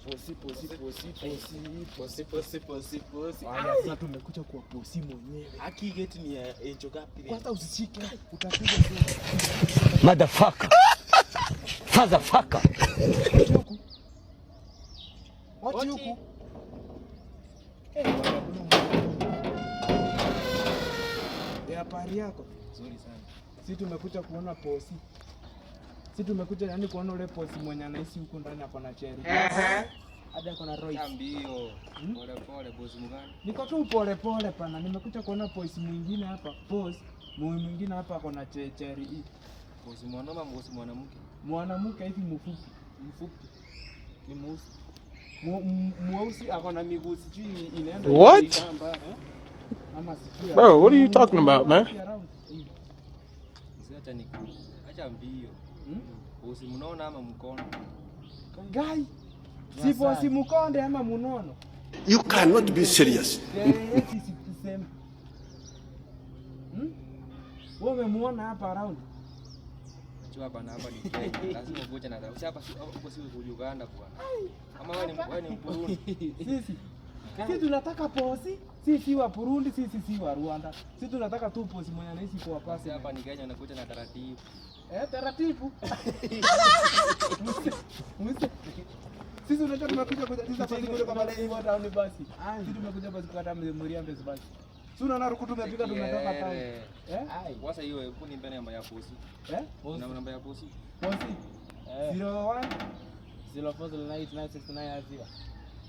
Posi. Sasa tumekuja kwa posi mwenyewe. Haki geti ni enjo gapi? Kwanza usishike, utapiga sana. Motherfucker. Motherfucker. Wachi huku. Habari yako? Nzuri sana. Sisi tumekuja kuona posi. Sisi tumekuja yani kuona ule posi mwenye anaishi huko ndani hapo na Cherry. Hadi ako na Roy. Mbio. Pole bosi mgani? Niko tu pole pana. Nimekuja kuona posi mwingine hapa. Posi mwingine hapa ako na Cherry. Bosi mwanaume ama bosi mwanamke? Mwanamke hivi mfupi. Ni mweusi ako na miguu sijui inaenda. What? Bro, what are you talking about, man? Acha mbio. Bosi mnono ama mkono? Guy. Si bosi mkonde ama munono? You cannot be serious. Sisemi. Wewe umemuona hapa around? Hapa ni Kenya. Lazima ugoje na dawa. Hapa si Uganda bwana. Ama wewe ni Burundi. Sisi tunataka posi. Sisi wa Burundi, sisi wa Rwanda. Sisi tunataka tu posi mwenye anaishi kwa pasi. Hapa ni Kenya unakuja na taratibu. Taratibu. Sisi unajua tumekuja kujadiza posi kule kwa madai hiyo town basi. Sisi tumekuja basi kwa hata Muriambe basi. Sisi unaona ruku tumepika tumetoka town. Sasa hiyo hebu ni namba ya posi. Namba ya posi. Posi. 01 040969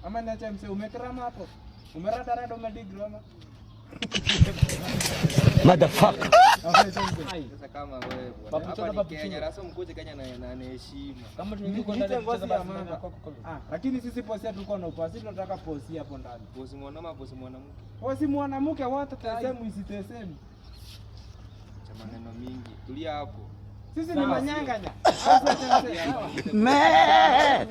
ama niacha mse umekrama hapo. Umerada umedigrama. Motherfucker. Sasa kama wewe bwana. Hapa ni Kenya, rasa mkuje Kenya na heshima. Kama tunyuko ndani kucheza basi kwako. Lakini sisi posi tulikuwa na upasi tunataka posi hapo ndani. Posi mwanaume, posi mwanamke. Posi mwanamke wote tasemu isitesemu. Cha maneno mingi. Tulia hapo. Sisi ni manyanganya. Man.